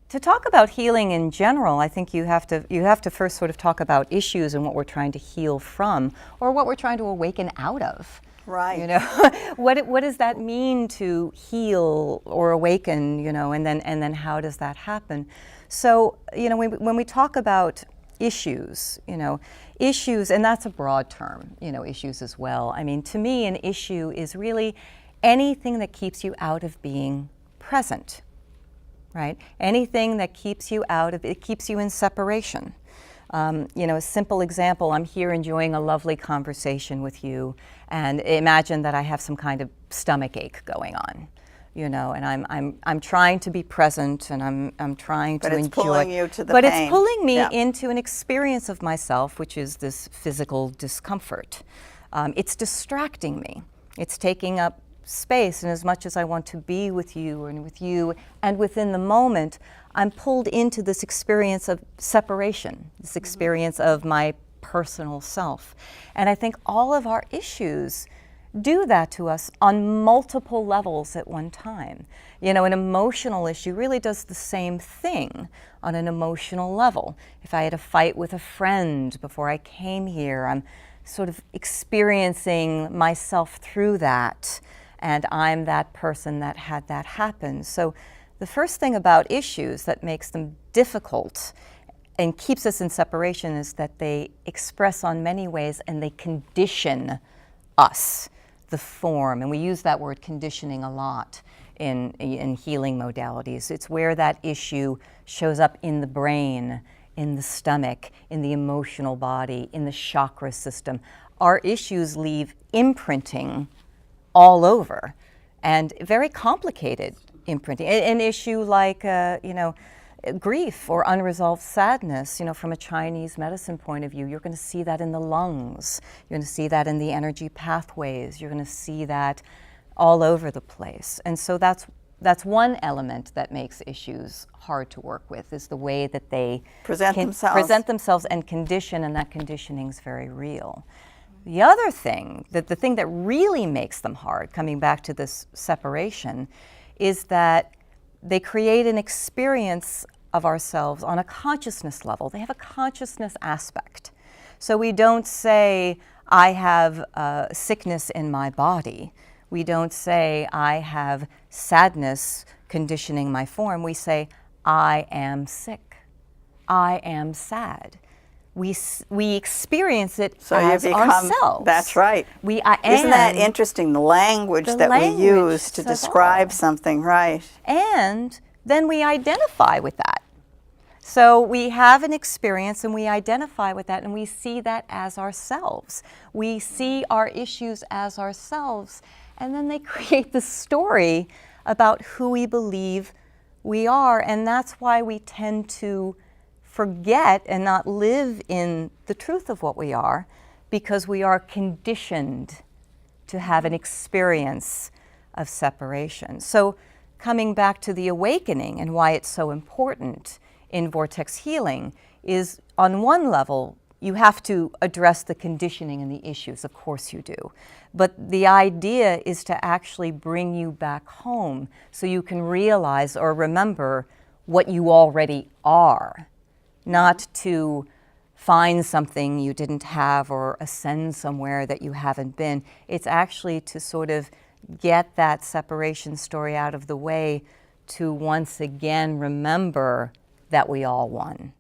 To talk about healing in general, I think you have to first sort of talk about issues and what we're trying to heal from, or what we're trying to awaken out of. Right. You know, what does that mean to heal or awaken? You know, and then how does that happen? So, you know, when we talk about issues, you know, issues, and that's a broad term, you know, issues as well. I mean, to me, an issue is really anything that keeps you out of being present. Right? Anything that keeps you out of it, keeps you in separation. You know, a simple example, I'm here enjoying a lovely conversation with you, and imagine that I have some kind of stomach ache going on, you know, and I'm trying to be present, and I'm trying to enjoy. But it's pulling you to the But pain. it's pulling me Yeah. into an experience of myself, which is this physical discomfort. It's distracting me. It's taking up space, and as much as I want to be with you and within the moment, I'm pulled into this experience of separation, this experience of my personal self. And I think all of our issues do that to us on multiple levels at one time. You know, an emotional issue really does the same thing on an emotional level. If I had a fight with a friend before I came here, I'm sort of experiencing myself through that. And I'm that person that had that happen. So the first thing about issues that makes them difficult and keeps us in separation is that they express on many ways, and they condition us, the form. And we use that word conditioning a lot in healing modalities. It's where that issue shows up in the brain, in the stomach, in the emotional body, in the chakra system. Our issues leave imprinting all over, and very complicated imprinting. An issue like, you know, grief or unresolved sadness, you know, from a Chinese medicine point of view, you're going to see that in the lungs. You're going to see that in the energy pathways. You're going to see that all over the place. And so that's one element that makes issues hard to work with, is the way that they present themselves and condition, and that conditioning is very real. The other thing, the thing that really makes them hard, coming back to this separation, is that they create an experience of ourselves on a consciousness level. They have a consciousness aspect. So we don't say, I have sickness in my body. We don't say, I have sadness conditioning my form. We say, I am sick. I am sad. We experience it as ourselves. That's right. Isn't that interesting, the language that we use to describe something, right? And then we identify with that. So we have an experience and we identify with that, and we see that as ourselves. We see our issues as ourselves, and then they create the story about who we believe we are, and that's why we tend to forget and not live in the truth of what we are, because we are conditioned to have an experience of separation. So coming back to the awakening and why it's so important in vortex healing is, on one level, you have to address the conditioning and the issues, of course you do. But the idea is to actually bring you back home so you can realize or remember what you already are. Not to find something you didn't have or ascend somewhere that you haven't been. It's actually to sort of get that separation story out of the way, to once again remember that we all won.